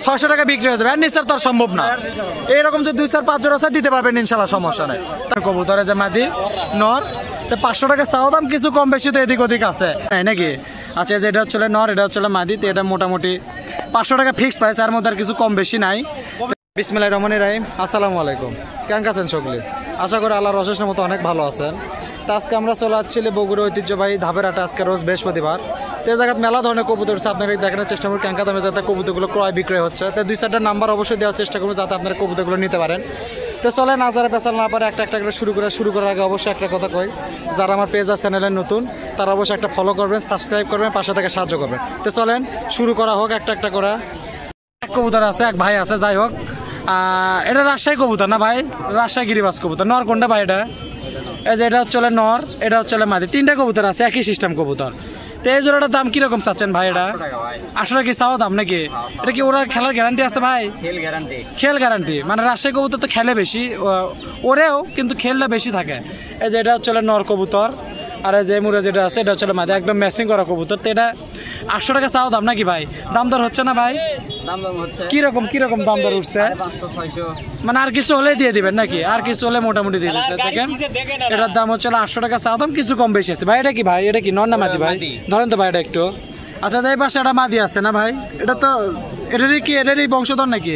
600 টাকা বিক্রি হয়ে যাবে, আর নিচের তো আর সম্ভব না। এইরকম যে 2-4-5 জোড়া আছে দিতে পারবেন ইনশাল্লাহ, সমস্যা নেই। কবুতরে যে মাদি নর, তো 500 টাকা চাওয়া দাম, কিছু কম বেশি তো এদিক ওদিক আছে নাকি? আচ্ছা, যে এটা হচ্ছে নর, এটা হচ্ছে মাদি, তো এটা মোটামুটি 500 টাকা ফিক্সড প্রাইস, এর মধ্যে আর কিছু কম বেশি নাই। বিসমিল্লাহির রহমানির রহিম, আসসালামু আলাইকুম। কেমন আছেন সকলে? আশা করি আল্লাহর অশেষ মতো অনেক ভালো আছেন। তো আজকে আমরা চলে আসছিলি বগুড়া ঐতিহ্যবাহী ধাপের হাটে, আজকে রোজ বৃহস্পতিবার। তো এই জায়গায় মেলা ধরনের কবুতর হচ্ছে, আপনাকে দেখানোর চেষ্টা করি কেঙ্কা দামে যাতে কবুতরগুলো ক্রয় বিক্রয় হচ্ছে। তো 2-4টা নাম্বার অবশ্যই দেওয়ার চেষ্টা করবো যাতে আপনারা কবুতরগুলো নিতে পারেন। তো চলে না, যারা পেছাল না পারে একটা করে শুরু করার আগে অবশ্যই একটা কথা কই, যারা আমার পেজ আর চ্যানেলে নতুন তারা অবশ্যই একটা ফলো করবেন, সাবস্ক্রাইব করবেন, পাশে থেকে সাহায্য করবেন। তো চলেন শুরু করা হোক একটা করে। এক কবুতর আছে, এক ভাই আছে, যাই হোক। এটা রাজশাহী কবুতর না ভাই? রাজশাহী গিরিবাস কবুতর। নর কোনটা ভাই? এটা এই যে এটা হচ্ছে নর, এটা হচ্ছে মাদি, 3টা কবুতর আছে, একই সিস্টেম কবুতর। তো এই জোড়াটার দাম কিরকম চাচ্ছেন ভাই? এটা 800 টাকা কি চাওয়া দাম নাকি? এটা কি ওরা খেলার গ্যারান্টি আছে ভাই? খেল গ্যারান্টি, মানে রাজশাহী কবুতর তো খেলে বেশি, ওরেও কিন্তু খেলটা বেশি থাকে। এই যে এটা হচ্ছে নর কবুতর, আর এই যে মুড়ে যেটা আছে এটা হচ্ছে মাদি, একদম ম্যাচিং করা কবুতর। তো এটা 800 টাকা চাওয়া দাম নাকি ভাই? দাম দর হচ্ছে না ভাই? কিরকম দাম দর উঠছে? মানে আর কিছু হলে দিয়ে দিবেন নাকি? আর কিছু হলে মোটামুটি দিয়ে দিবেন। দেখেন এটার দাম হচ্ছে 800 টাকা চাওয়া দাম, কিছু কম বেশি আছে ভাই। এটা কি ভাই? এটা কি নর না মাদি ভাই? ধরেন তো ভাই এটা একটু। আচ্ছা, এই পাশে একটা মাদি আছে না ভাই? এটা তো এটারই বংশধর নাকি?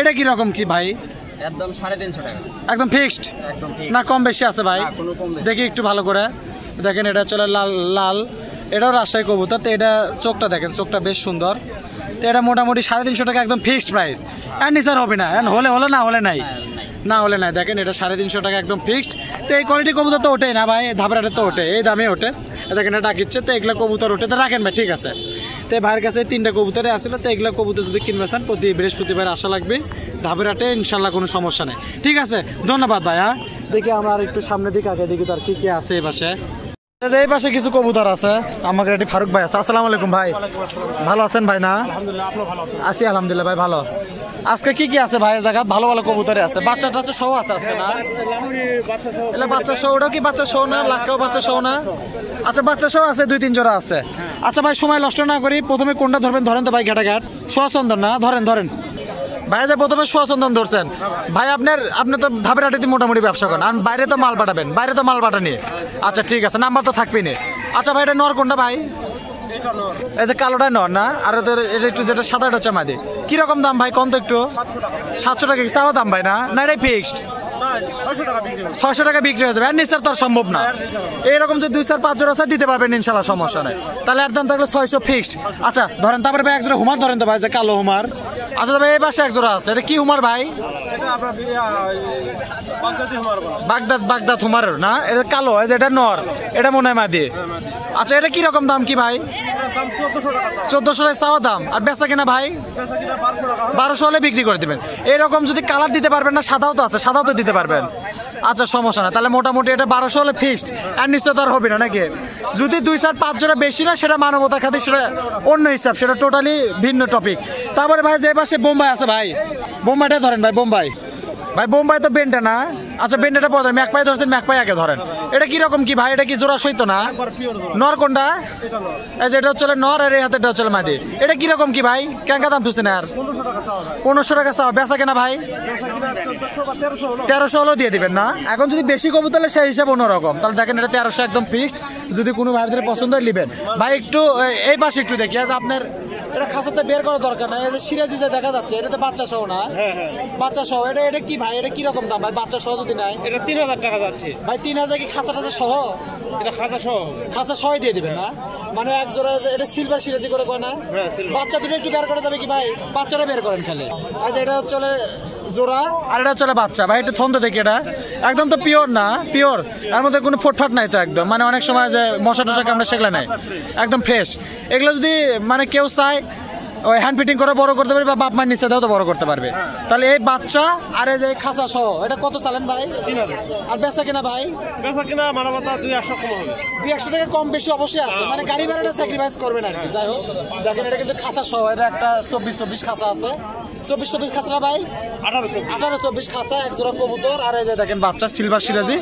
এটা কি রকম কি ভাই? একদম 350 টাকা, একদম ফিক্সড না কম বেশি আছে ভাই? দেখি একটু ভালো করে দেখেন। এটা চলে লাল, এটাও রাজশাহী কবুতর। তো এটা চোখটা দেখেন, চোখটা বেশ সুন্দর। তো এটা মোটামুটি 350 টাকা, একদম ফিক্সড প্রাইস, আর নিচার হবে না। হলে না হলে নাই। দেখেন এটা 350 টাকা একদম ফিক্সড। তো এই কোয়ালিটি কবুতর তো ওঠেই না ভাই, ধাপের হাটে তো ওঠে, এই দামে ওঠে। দেখেন এটা ডাকিচ্ছে, তো এগুলো কবুতর ওঠে, তো রাখেন ভাই, ঠিক আছে। তো ভাইয়ের কাছে 3টা কবুতরে আসলে, তো এগুলো কবুতর যদি কিনবে চান প্রতি বৃহস্পতিবার আসা লাগবে ধাপের হাটে, ইনশাল্লাহ কোনো সমস্যা নেই। ঠিক আছে, ধন্যবাদ ভাই। হ্যাঁ, দেখি আমরা আর একটু সামনের দিকে আগে দেখি তার কি আছে এই পাশে। এই পাশে কিছু কবুতর আছে, আমাকে একটি ফারুক ভাই আছে। আসসালামু আলাইকুম ভাই, ভালো আছেন ভাই? না আছি আলহামদুলিল্লাহ ভাই, ভালো। আজকে কি আছে ভাই? জায়গা ভালো কবুতরে আছে, বাচ্চা টাচ্চা সহ আছে আজকে না? এলা বাচ্চা সহ, ওটাও কি বাচ্চা সহ না? লাক্কাও বাচ্চা সহ না? আচ্ছা, বাচ্চা সহ আছে, 2-3 জোড়া আছে। আচ্ছা ভাই, সময় নষ্ট না করি, প্রথমে কোনটা ধরবেন? ধরেন তো ভাই, ঘাটাঘাট সোয়াচন্দন না? ধরেন ভাই, যে প্রথমে সোয়াচন্দন ধরছেন ভাই। আপনি তো ধাপের হাটে মোটামুটি ব্যবসা করেন, আর বাইরে তো মাল পাঠাবেন, বাইরে তো মাল পাঠানি। আচ্ছা ঠিক আছে, নাম্বার তো থাকবেই না। আচ্ছা ভাই, এটা নর কোনটা ভাই? এই যে কালোটাই নর না? আর এটা একটু যেটা সাদাটা হচ্ছে মাদি। কিরকম দাম ভাই? কম তো একটু। 700 টাকা চাওয়া দাম ভাই? না এটাই ফিক্সড 600 টাকা বিক্রি হয়ে যাবে, আর নিচের তো আর সম্ভব না। এইরকম যে 2-4-5 জোড়া আছে দিতে পারবেন ইনশাল্লাহ, সমস্যা নেই। তাহলে এর দাম থাকলে 600 ফিক্সড। আচ্ছা ধরেন, তারপরে ভাই এক জোড়া হুমার ধরেন তো ভাই, যে কালো হুমার। আচ্ছা ভাই, এই পাশে এক জোড়া আছে, এটা কি হুমার ভাই? বাগদাদ হুমার না? এটা কালো, এটা নর, এটা মনে হয় মাদি। আচ্ছা, এটা কিরকম দাম কি ভাই? 1400 টাকা চাওয়া দাম, আর বেচা কিনা ভাই 1200 হলে বিক্রি করে দিবেন। এরকম যদি কালার দিতে পারবেন না, সাদাও তো আছে, সাদাও তো দিতে পারবেন। আচ্ছা সমস্যা না, তাহলে মোটামুটি এটা 1200 হলে ফিক্সড, আর নিশ্চয় তার হবে না নাকি? যদি 2-4-5 জোড়া বেশি না, সেটা মানবতা খাতে, সেটা অন্য হিসাব, সেটা টোটালি ভিন্ন টপিক। তারপরে ভাই যে পাশে বোম্বাই আছে ভাই, বোম্বাইটা ধরেন ভাই। বোম্বাই তো বেন্ডা না? আচ্ছা, বেন্ডাটা পরে ধরেন, ম্যাকপাই ধরছেন, ম্যাকপাই আগে ধরেন। এটা কিরকম কি ভাই? এটা কি জোড়া সইত না? নর কোনটা? এই যে এটা হচ্ছে নর, আর এই হাতেটা হচ্ছে মাদি। এটা কিরকম কি ভাই? কেঙ্কা দাম তুলছেন? আর 1500 টাকা চাওয়া, বেচা কেনা ভাই 1300 হলেও দিয়ে দিবেন না? এখন যদি বেশি কবুতর তাহলে সেই হিসাব অন্যরকম। তাহলে দেখেন এটা 1300 একদম ফিক্সড, যদি কোনো ভাইদের পছন্দ হয় নেবেন ভাই। একটু এই পাশে একটু দেখি, আজ আপনার এটা খাঁচাতে বের করা দরকার নাই। এই যে সিরাজি যে দেখা যাচ্ছে, এটা তো বাচ্চা সহ না? বাচ্চা সহ। এটা কি ভাই? এটা কিরকম দাম ভাই? বাচ্চা সহ যদি নাই, এটা 3000 টাকা যাচ্ছে ভাই। 3000 কি খাঁচা টাচা সহ? এটা খাঁচা সহ দিয়ে দিবেন না? মানে এক জোড়া, এটা সিলভার সিরাজি করে কয় না? বাচ্চা দুটো একটু বের করা যাবে কি ভাই? বাচ্চাটা বের করেন খালি। আচ্ছা, এটা চলে জোড়া, আর এটা চলে বাচ্চা ভাই। এটা থন্দ দেখি, এটা একদম তো পিওর না? পিওর, এর মধ্যে কোনো ফোটফাট নাই তো একদম, মানে অনেক সময় যে মশা টশা কামড়ে সেগুলো নাই, একদম ফ্রেশ। এগুলো যদি মানে কেউ চায় ওই হ্যান্ড ফিটিং করে বড় করতে পারবে, বা বাপ মায়ের নিচে তো বড় করতে পারবে। তাহলে এই বাচ্চা আর এই যে খাঁচা সহ, এটা কত চালেন ভাই? 3000। আর বেচা কিনা ভাই? বেচা কিনা মানবতা 200 কম হবে, 200 টাকা কম বেশি অবশ্যই আছে, মানে গাড়ি ভাড়াটা স্যাক্রিফাইস করবেন আর কি। যাই হোক, দেখেন এটা কিন্তু খাঁচা সহ, এটা একটা 24-24 খাঁচা আছে। 24-24 খাঁচা ভাই? 18-24 খাঁচা, এক জোড়া কবুতর। আর এই যে দেখেন বাচ্চা সিলভার সিরাজি,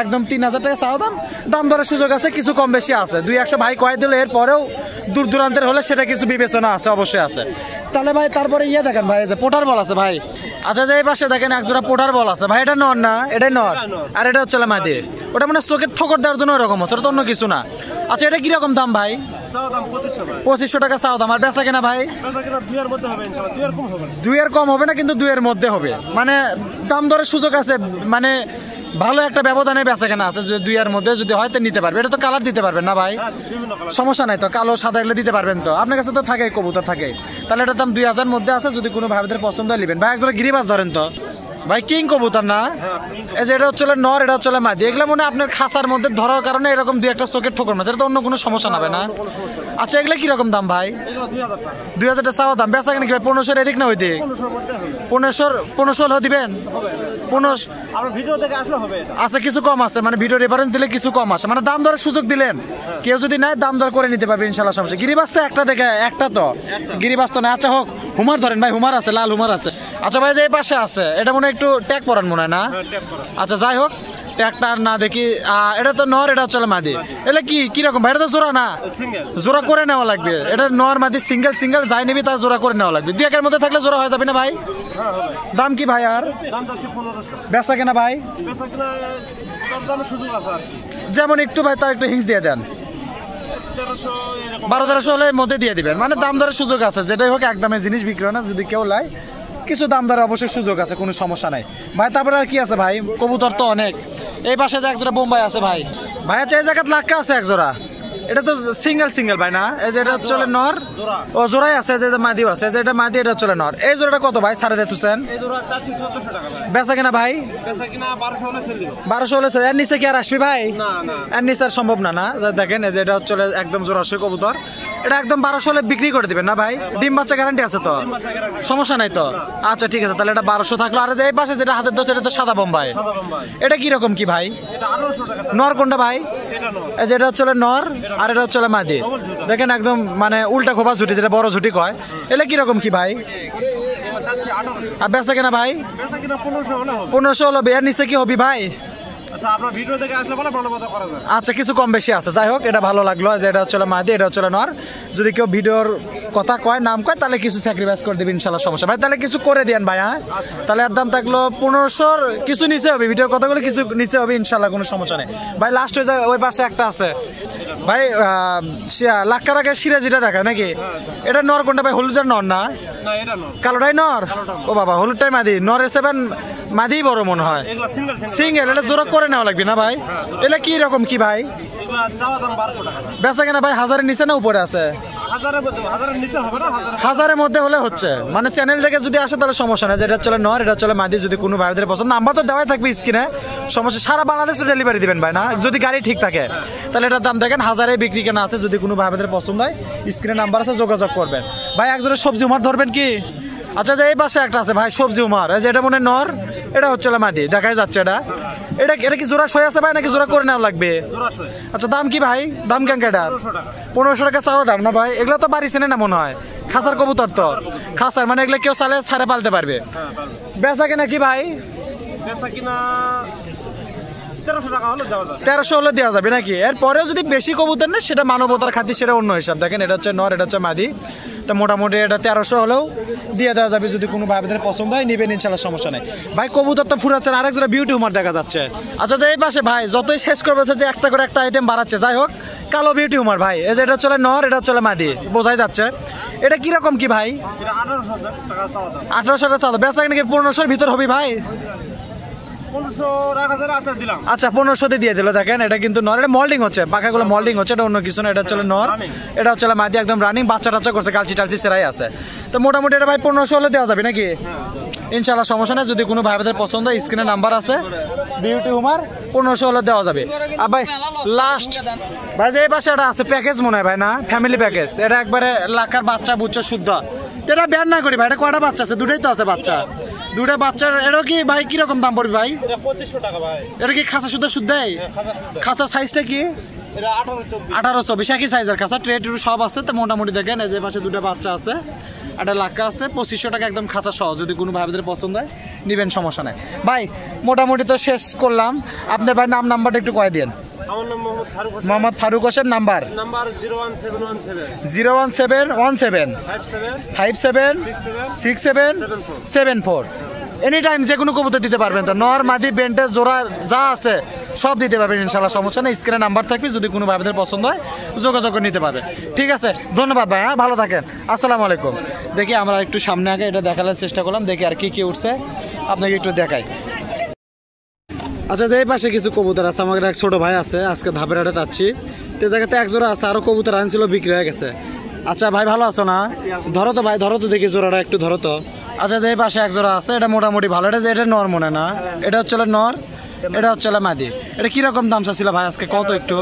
একদম 3000 টাকা চাওয়া দাম। দাম দরের সুযোগ আছে, কিছু কম বেশি আছে। 200 ভাই কয় দিলে, এর পরেও দূর দূরান্তের হলে সেটা কিছু বিবেচনা আছে, অবশ্যই আছে। তাহলে ভাই তারপরে ইয়ে দেখেন ভাই, যে পোটার বল আছে ভাই। আচ্ছা, যে এই পাশে দেখেন একজোড়া পোটার বল আছে ভাই, এটা নর না? এটাই নর, আর এটা হচ্ছে মাদি। ওটা মানে চোখের ঠোকর দেওয়ার জন্য ওরকম হচ্ছে, ওটা তো অন্য কিছু না। আচ্ছা, এটা কিরকম দাম ভাই? 2500 টাকা চাও দাম। আর বেচা কেনা ভাই? 2 এর কম হবে না, কিন্তু 2 এর মধ্যে হবে। মানে দাম দরের সুযোগ আছে, মানে ভালো একটা ব্যবধানে বেচা কেনা আছে। যে 2 এর মধ্যে যদি হয় তো নিতে পারবে। এটা তো কালার দিতে পারবেন না ভাই? সমস্যা নাই তো, কালো সাদা এগুলো দিতে পারবেন তো? আপনার কাছে তো থাকেই, কবুতর থাকে। তাহলে এটার দাম 2000 মধ্যে আছে, যদি কোনো ভাইদের পছন্দ হয় নেবেন। ভাই একজোড়া গিরিবাজ ধরেন তো ভাই, কিং কবুতর না? এই যে এটা হচ্ছে নর, এটা হচ্ছে মাদি। এগুলো মনে আপনার খাঁচার মধ্যে ধরার কারণে এরকম 2-1টা চোখের ঠোকর মাছ, এটা তো অন্য কোনো সমস্যা হবে না? আচ্ছা, এগুলো কিরকম দাম ভাই? 2000 টাকা চাওয়া দাম। বেচা কেনা কি ভাই 1500 এদিক না ওইদিক? 1500 দিবেন? 15। আচ্ছা, কিছু কম আছে, মানে ভিডিও রেফারেন্স দিলে কিছু কম আছে, মানে দাম দরের সুযোগ দিলেন। কেউ যদি নাই দাম দর করে নিতে পারবে ইনশাল্লাহ, সমস্যা। গিরিবাজ তো একটা দেখে, একটা তো গিরিবাজ তো না। আচ্ছা হোক, হুমার ধরেন ভাই, হুমার আছে, লাল হুমার আছে। আচ্ছা ভাই, যে এই পাশে আছে এটা মনে একটু ট্যাগ পরান মনে হয় না? আচ্ছা, যাই হোক, ট্যাগটা না দেখি। এটা তো নর, এটা হচ্ছে মাদি। এটা কি কিরকম ভাই? এটা তো জোড়া না? জোড়া করে নেওয়া লাগবে। এটা নর মাদি সিঙ্গেল যাই নিবি তার জোড়া করে নেওয়া লাগবে। 2-1 এর মধ্যে থাকলে জোড়া হয়ে যাবে না ভাই? দাম কি ভাই? আর বেচা কেনা ভাই? যেমন একটু ভাই তার একটু হিংস দিয়ে দেন, 1200 হলে মধ্যে দিয়ে দিবেন। মানে দাম দরের সুযোগ আছে, যেটাই হোক একদমে জিনিস বিক্রি হয় না। যদি কেউ লাই কিছু দাম দরে অবশ্যই সুযোগ আছে, কোনো সমস্যা নাই ভাই। তারপরে আর কি আছে ভাই? কবুতর তো অনেক। এই পাশে যে একজোড়া বোম্বাই আছে ভাই। ভাই আচ্ছা, এই জায়গায় লাক্কা আছে একজোড়া। এটা তো সিঙ্গেল ভাই না? এই যে এটা চলে নর, ও জোড়াই আছে, যে মাদিও আছে। যে এটা মাদি, এটা চলে নর। এই জোড়াটা কত ভাই? 3.5 বেচা কেনা ভাই? 1200 হলে এর নিচে কি আর আসবি ভাই? এর নিচে আর সম্ভব না। না দেখেন, এই যে এটা চলে একদম জোড়াশয় কবুতর। এটা একদম 1200 হলে বিক্রি করে দিবেন না ভাই? ডিম বাচ্চা গ্যারান্টি আছে তো? সমস্যা নাই তো? আচ্ছা ঠিক আছে, তাহলে এটা 1200 থাকলো। আর এই পাশে যেটা হাতের দোষ, এটা তো সাদা বোম্বাই। এটা কি রকম কি ভাই? নর কোনটা ভাই? এই যে এটা হচ্ছে নর, আর এটা হচ্ছে মাদি। দেখেন একদম মানে উল্টা খোপা ঝুটি, যেটা বড় ঝুটি কয়। এটা কি রকম কি ভাই? আর বেচা কেনা ভাই? 1500 হলো। এর নিচে কি হবি ভাই? আচ্ছা, কিছু কম বেশি আছে। যাই হোক, এটা ভালো লাগলো যে এটা হচ্ছে মাদি, এটা হচ্ছে নর। যদি কেউ ভিডিওর কথা কয়, নাম কয়, তাহলে কিছু স্যাক্রিফাইস করে দেবে ইনশাল্লাহ, সমস্যা ভাই। তাহলে কিছু করে দেন ভাই। হ্যাঁ, তাহলে এর দাম থাকলো 1500, কিছু নিচে হবে। ভিডিওর কথাগুলো কিছু নিচে হবে ইনশাল্লাহ, কোনো সমস্যা নেই ভাই। লাস্ট হয়ে যায় ওই পাশে একটা আছে ভাই, লাক্কার আগে সিরাজিটা দেখায় নাকি? এটা নর কোনটা ভাই? হলুদের নর না? কালোটাই নর? ও বাবা, হলুদটাই মাদি। নরের 7 মাদি বড় মনে হয়, সিঙ্গেল। এটা জোড়া করে নেওয়া লাগবে না ভাই? এটা কি রকম কি ভাই? বেচা কেনা ভাই 1000-এর নিচে না উপরে আছে? 1000-এর মধ্যে হলে হচ্ছে। মানে চ্যানেল থেকে যদি আসে তাহলে সমস্যা নেই। যেটা চলে নর, এটা চলে মাদি। যদি কোনো ভাইদের পছন্দ, নাম্বার তো দেওয়াই থাকবে স্ক্রিনে, সমস্যা। সারা বাংলাদেশ ডেলিভারি দিবেন ভাই না? যদি গাড়ি ঠিক থাকে তাহলে এটার দাম দেখেন 1000-এ বিক্রি কেনা আছে। যদি কোনো ভাইদের পছন্দ হয়, স্ক্রিনে নাম্বার আছে, যোগাযোগ করবেন ভাই। একজনের সবজি উমার ধরবেন কি? আচ্ছা, যে এই পাশে একটা আছে ভাই সবজি উমার। এই যে এটা মনে নর, এটা হচ্ছে মাদি, দেখাই যাচ্ছে। এটা কি জোড়া সই আছে ভাই, নাকি জোড়া করে নেওয়া লাগবে? আচ্ছা, দাম কি ভাই? দাম কেন এটা? 1500 টাকা চাওয়া দাম না ভাই? এগুলো তো বাড়ি চেনে না মনে হয়, খাসার কবুতর তো। খাসার মানে এগুলো কেউ চালে ছাড়ে পালতে পারবে। বেচা কেনা কি ভাই? 1300 হলে দেওয়া যাবে নাকি? এরপরেও যদি বেশি কবুতর নেই, সেটা মানবতার খাতির, সেটা অন্য হিসাব। দেখেন, এটা হচ্ছে নর, এটা হচ্ছে মাদি। তো মোটামুটি এটা 1300 হলেও দিয়ে দেওয়া যাবে। যদি কোনো ভাইদের পছন্দ হয়, নিবেন ইনশাল্লাহ, সমস্যা নেই ভাই। কবুতর তো ফুরাচ্ছেন, আরেকজোড়া বিউটি উমার দেখা যাচ্ছে। আচ্ছা, যে এই পাশে ভাই যতই শেষ করবে যে একটা করে একটা আইটেম বাড়াচ্ছে। যাই হোক, কালো বিউটি উমার ভাই। এই যে এটা চলে নর, এটা চলে মাদি, বোঝাই যাচ্ছে। এটা কিরকম কি ভাই? 1800 টাকা চাওয়া। বেচা নাকি 1500-এর ভিতর হবে ভাই? আচ্ছা, 1500-তে দিয়ে দিল। দেখেন, এটা কিন্তু নর, এটা মল্ডিং হচ্ছে, পাখাগুলো মল্ডিং হচ্ছে, এটা অন্য কিছু না। এটা চলে নর, এটা হচ্ছে মাদি, একদম রানিং, বাচ্চা টাচ্চা করছে, কালচি টালচি সেরাই আছে। তো মোটামুটি এটা ভাই 1500 হলে দেওয়া যাবে নাকি? ইনশাল্লাহ, সমস্যা নেই। যদি কোনো ভাইদের পছন্দ হয়, স্ক্রিনে নাম্বার আছে, বিউটি উমার, 1500 হলে দেওয়া যাবে। আর ভাই লাস্ট ভাই, যে এই পাশে এটা আছে প্যাকেজ মনে হয় ভাই না? Family package. এটা একবারে লাখার বাচ্চা বুচ্চা শুদ্ধ। এটা ব্যান না করি ভাই। এটা কয়টা বাচ্চা আছে? দুটোই তো আছে বাচ্চা, দুটা বাচ্চার। এটা কি ভাই কিরকম দাম পড়বে ভাই? 2500 টাকা ভাই। এটা কি খাঁচা শুদ্ধই? খাঁচা সাইজটা কি? 18-24 একই সাইজের খাঁচা, ট্রে ট্রু সব আছে। তো মোটামুটি দেখেন, এই যে পাশে দুটা বাচ্চা আছে, একটা লাক্কা আছে। 2500 টাকা একদম খাঁচা সহ। যদি কোনো ভাইদের পছন্দ হয়, নিবেন, সমস্যা নাই ভাই। মোটামুটি তো শেষ করলাম। আপনার ভাই নাম্বারটা একটু কয়ে দেন। আমার নাম Mohammad Faruk Hossain. Mohammad Faruk Hossain. Number number 01717 01717 57 67 74। Any time যে কোনো কবুতর দিতে পারবেন তো, নর মাদি বেন্টেজ জোড়া যা আছে সব দিতে পারবেন ইনশাল্লাহ, সমস্যা নেই। স্ক্রিনে নাম্বার থাকবে, যদি কোনো ভাইদের পছন্দ হয় যোগাযোগ করে নিতে পারবে। ঠিক আছে, ধন্যবাদ ভাই, হ্যাঁ ভালো থাকেন, আসসালামু আলাইকুম। দেখি আমরা একটু সামনে আগে এটা দেখানোর চেষ্টা করলাম, দেখি আর কি কি উঠছে আপনাকে একটু দেখাই। আচ্ছা, যে এই পাশে কিছু কবুতর আছে, আমাদের এক ছোট ভাই আছে, আজকে ধাপের হাটে যাচ্ছি, তো জায়গাতে এক জোড়া আছে, আরো কবুতর আনছিল, বিক্রি হয়ে গেছে। আচ্ছা ভাই, ভালো আছো না? ধরো তো ভাই, ধরো তো দেখি জোড়াটা একটু ধরো তো। আচ্ছা, যে এই পাশে এক জোড়া আছে, এটা মোটামুটি ভালো, এটা নর মনে না, এটা হচ্ছে নর, এটা হচ্ছে মাদি। এটা কিরকম দাম চাচ্ছিল ভাই আজকে, কত একটু?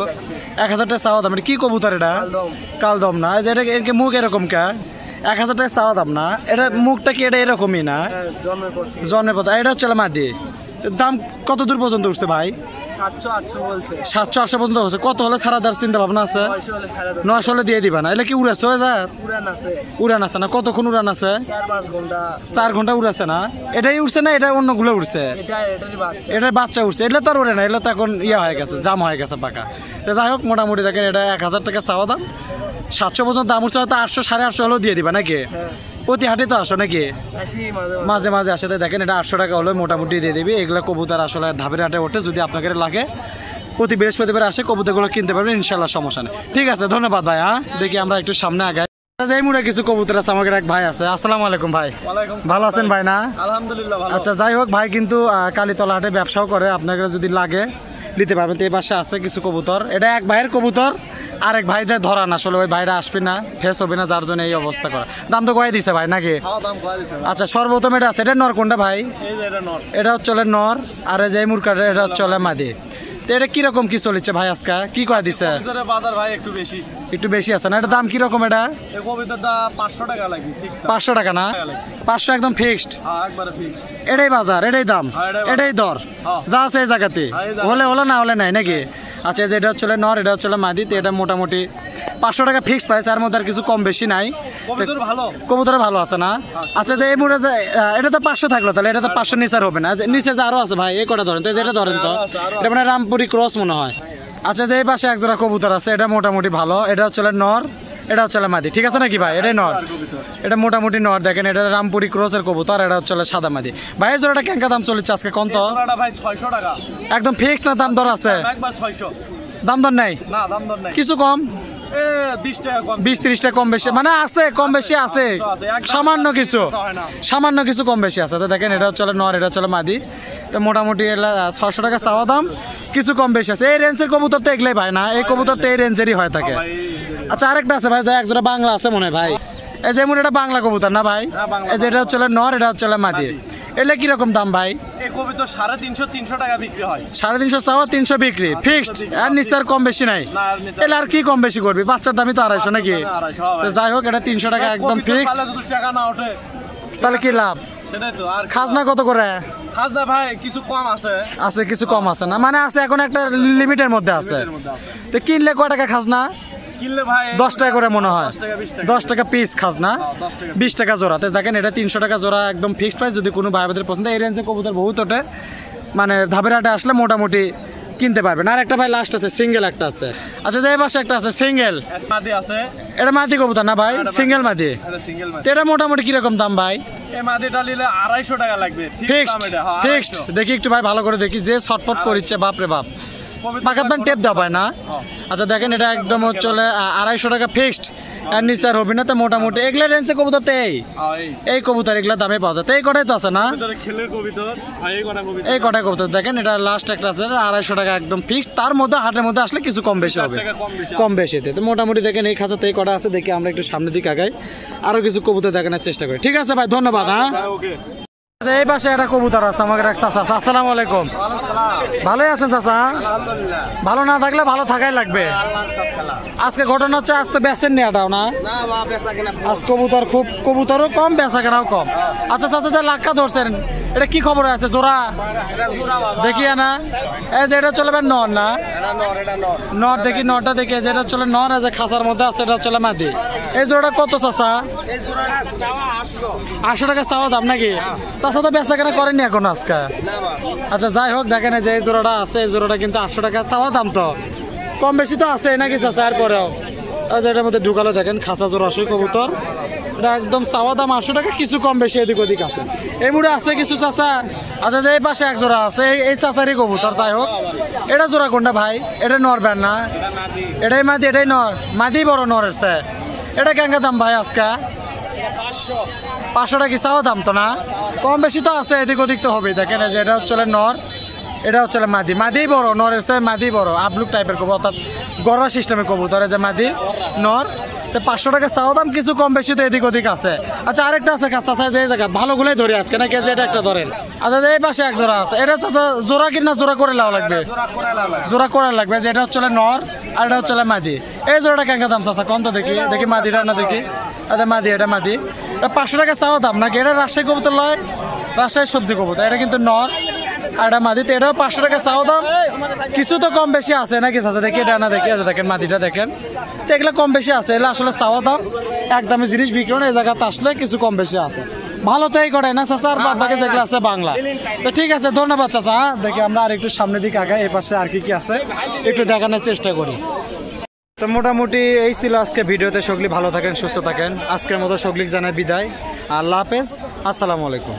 1000 টাকা চাওয়া দাম। এটা কি কবুতর? এটা কালদম না? যে এটা এর মুখ এরকম কে 1000 টাকা চাওয়া দাম না? এটা মুখটা কি এটা এরকমই না? জন্মের পর। এটা হচ্ছে মাদি। দাম কত দূর পর্যন্ত উঠছে ভাই? 700-800 পর্যন্ত হচ্ছে। কত হলে ছাড়া দেওয়ার চিন্তা ভাবনা আছে? 900 হলে দিয়ে দিবা না? এটা কি উড়াচ্ছে? উড়ান আছে না? কতক্ষণ উড়ান আছে? 4 ঘন্টা উড়াচ্ছে না? এটাই উঠছে না এটা অন্যগুলো উঠছে? এটা বাচ্চা উঠছে, এটা তো আর উড়ে না, এটা তো এখন ইয়া হয়ে গেছে, জাম হয়ে গেছে পাকা। তো যাই হোক, মোটামুটি দেখেন এটা 1000 টাকা চাওয়া দাম, 700 পর্যন্ত দাম উঠছে, হয়তো 800-850 হলেও দিয়ে দিবা নাকি? প্রতি হাটে তো আসো নাকি? মাঝে মাঝে আসে, দেখেন এটা 800 টাকা হলে মোটামুটি দিয়ে দিবি। এগুলো কবুতর আসলে ধাপের হাটে ওঠে, যদি আপনাকে লাগে প্রতি বৃহস্পতিবার আসে কবুতরগুলো কিনতে পারবেন ইনশাল্লাহ, সমস্যা নেই। ঠিক আছে, ধন্যবাদ ভাই, হ্যাঁ। দেখি আমরা একটু সামনে আগাই। এই মুড়ে কিছু কবুতর আছে, আমাদের এক ভাই আছে। আসসালামু আলাইকুম ভাই, ভালো আছেন ভাই? না আলহামদুলিল্লাহ ভালো। আচ্ছা, যাই হোক, ভাই কিন্তু কালীতলা হাটে ব্যবসাও করে, আপনাকে যদি লাগে নিতে পারবেন। তো এই পাশে আছে কিছু কবুতর, এটা এক ভাইয়ের কবুতর, আরেক ভাইদের ধরান, আসলে ওই ভাইরা আসবে না, ফেস হবে না, যার জন্য এই অবস্থা করা। দাম তো কয়ে দিছে ভাই নাকি? আচ্ছা, সর্বপ্রথম এটা আছে, এটা নর কোনটা ভাই? এটা হচ্ছে নর, আর এই যে মুরকাটা এটা হচ্ছে মাদি। তো এটা কিরকম কি চলেছে ভাই আজকে, কি কয়ে দিছে? বাজার ভাই একটু বেশি আছে না? এটা দাম কিরকম? এটা 500 টাকা লাগে। 500 টাকা না? 500 একদম ফিক্সড? এটাই বাজার, এটাই দাম, এটাই দর, যা আছে এই জায়গাতে, হলে হলো না হলে নাই নাকি? আচ্ছা, যে এটা হচ্ছে নর, এটা হচ্ছে মাদি। তো এটা মোটামুটি 500 টাকা ফিক্সড প্রাইস, আর মধ্যে আর কিছু কম বেশি নাই। কবুতর ভালো আছে না? আচ্ছা, যে এই মুড়ে যে এটা তো 500 থাকলো, তাহলে এটা তো 500 নিচে হবে না? নিচে যে আরো আছে ভাই, এই কটা ধরেন তো, যেটা ধরেন তো, এটা মানে রামপুরি ক্রস মনে হয়। আচ্ছা, যে এই পাশে এক জোড়া কবুতর আছে, এটা মোটামুটি ভালো, এটা হচ্ছে নর, এটা হচ্ছে মাদি। ঠিক আছে নাকি ভাই? এটাই নর, এটা মোটামুটি নর। দেখেন এটা রামপুরি ক্রসের কবুতর, এটা হচ্ছে সাদা মাদি। ভাই এই জোড়াটা কেঙ্কা দাম চলেছে আজকে, কোন তো? একদম ফিক্সড না দাম দর আছে? দাম দর নাই, কিছু কম 20-30 টাকা কম বেশি মানে আছে, কম বেশি আছে, সামান্য কিছু কম বেশি আছে। তো দেখেন এটা হচ্ছে নর, এটা হচ্ছে মাদি। তো মোটামুটি 600 টাকা চাওয়া দাম, কিছু কম বেশি আছে। এই রেঞ্জের কবুতর তো এগুলাই ভাই না, এই কবুতর তো এই রেঞ্জেরই হয়ে থাকে। আচ্ছা, আরেকটা আছে ভাই, এক জোড়া বাংলা আছে মনে হয় ভাই, এই যেমন এটা বাংলা কবুতর না ভাই? এই যে এটা হচ্ছে নর, এটা হচ্ছে মাদি। এলে কিরকম দাম ভাই? 350 টাকা বিক্রি হয়। 350 চাওয়া, 300 বিক্রি ফিক্সড, আর নিচে আর কম বেশি নাই। এলে আর কি কম বেশি করবি? বাচ্চার দামই তো 250 নাকি? যাই হোক, এটা 300 টাকা একদম ফিক্সড। তাহলে কি লাভ? খাজনা কত করে? খাজনা ভাই কিছু কম আছে, কিছু কম আছে না মানে? আছে, এখন একটা লিমিটের মধ্যে আছে। তো কিনলে কয় টাকা খাজনা? 10 টাকা করে মনে হয়, 10 টাকা পিস খাজনা, 20 টাকা জোড়া। তো দেখেন এটা 300 টাকা জোড়া একদম ফিক্সড প্রাইস। যদি কোনো ভাই বোনদের পছন্দ, এই রেঞ্জে কবুতর বহুত ওঠে, মানে ধাপের হাটে আসলে মোটামুটি কিনতে পারবেন। আর একটা ভাই লাস্ট আছে, সিঙ্গেল একটা আছে। আচ্ছা, যে পাশে একটা আছে সিঙ্গেল, এটা মাদি কবুতর না ভাই? সিঙ্গেল মাদি। এটা মোটামুটি কিরকম দাম ভাই? $250 টাকা লাগবে ফিক্সড। দেখি একটু ভাই ভালো করে দেখি, যে ছটফট করিচ্ছে, বাপরে বাপ, পাকাতবান টেপ দেওয়া পায় না? আচ্ছা, দেখেন এটা একদম হচ্ছে 250 টাকা ফিক্সড, আর নিচে আর হবে না। তো মোটামুটি এগুলা রেঞ্জে কবুতর তো এই কবুতর এগুলা দামে পাওয়া যায়। তো এই কটাই তো আছে না? এই কটাই কবুতর। দেখেন এটা লাস্ট একটা আছে 250 টাকা একদম ফিক্সড, তার মধ্যে হাটের মধ্যে আসলে কিছু কম বেশি হবে, কম বেশিতে। তো মোটামুটি দেখেন এই খাঁচাতে এই কটা আছে। দেখি আমরা একটু সামনের দিকে আগাই, আরো কিছু কবুতর দেখানোর চেষ্টা করি। ঠিক আছে ভাই, ধন্যবাদ। হ্যাঁ, এই পাশে একটা কবুতর আছে আমাদের এক চাচা। আসসালামু আলাইকুম, ভালোই আছেন চাচা? ভালো না থাকলে ভালো থাকাই লাগবে। আজকে ঘটনা হচ্ছে, আজ তো বেচেন নেওয়াটাও না, আজ কবুতরও কম, বেচা কেনাও কম। আচ্ছা চাচা, যে লাক্কা ধরছেন, এটা কি খবর আছে? জোড়া দেখি না? এই যে এটা চলবে নর না? নর দেখি, নরটা দেখি, যেটা চলে নর, যে খাঁচার মধ্যে আছে এটা চলে মাদি। এই জোড়াটা কত চাচা? 800 টাকা চাওয়া দাম নাকি? চাচা তো বেচা কেনা করেনি এখন আজকে? আচ্ছা, যাই হোক, দেখেন যে এই জোড়াটা আছে, এই জোড়াটা কিন্তু 800 টাকা চাওয়া দাম। তো কম বেশি তো আছে নাকি চাচা? এরপরেও এটার মধ্যে ঢুকালো দেখেন খাঁচা জোড়াশই কবুতর, এটা একদম চাওয়া দাম 800 টাকা, কিছু কম বেশি এদিক ওদিক আছে। এই মুড়ে আছে কিছু চাচা। আচ্ছা যে এই পাশে এক জোড়া আছে, এই চাচারই কবুতর। যাই হোক, এটা জোড়া কোনটা ভাই? এটা নর ব্যান না? এটাই মাদি, এটাই নর। মাদি বড় নর এসছে। এটা কেঙ্গা দাম ভাই আজকে? 500 টাকা কি চাওয়া দাম তো না? কম বেশি তো আছে এদিক ওদিক তো হবে। দেখেন যে এটা হচ্ছে নর, এটা হচ্ছে মাদি। মাদি বড়, নর এসে মাদি বড়, আপলুক টাইপের কবুতর, অর্থাৎ গড়া সিস্টেমে কবুতর। যে মাদি নর, তো 500 টাকা চাওয়া দাম, কিছু কম বেশি তো এদিক ওদিক আছে। আচ্ছা আরেকটা আছে কাঁচা সাইজ, এই জায়গা ভালোগুলোই ধরে আজকে নাকি? এটা একটা ধরেন। আচ্ছা এই পাশে এক জোড়া আছে, এটা চাচা জোড়া কিনা জোড়া করে লাও লাগবে? জোড়া করে লাগবে। যে এটা হচ্ছে নর আর এটা হচ্ছে মাদি। এই জোড়াটা কেঙ্গা দাম চাচা কোন তো দেখি? দেখি মাদিটা না দেখি। আচ্ছা মাদি, এটা মাদি। 500 টাকা চাওয়া দাম নাকি? এটা রাজশাহী কবুতর লয়, রাজশাহী সবজি কবুতর। এটা কিন্তু নর আর এটা মাদি, তো এটাও 500 টাকা চাওয়া দাম, কিছু তো কম বেশি আছে নাকি চাচা? দেখি এটা না দেখি। আচ্ছা দেখেন মাদিটা দেখেন, তো এগুলো কম বেশি আছে। এগুলো আসলে চাওয়া দাম, একদমই জিনিস বিক্রি হয়, এই জায়গাতে আসলে কিছু কম বেশি আছে। ভালো তো এই করে না চাচা? আর বাকি যেগুলো আছে বাংলা। তো ঠিক আছে, ধন্যবাদ চাচা। দেখি আমরা আর একটু সামনের দিকে আগাই, এই পাশে আর কি কি আছে একটু দেখানোর চেষ্টা করি। তো মোটামুটি এই ছিল আজকে ভিডিওতে। সকলে ভালো থাকেন, সুস্থ থাকেন। আজকের মতো সকলে জানাই বিদায়। আল্লাহ হাফেজ, আসসালামু আলাইকুম।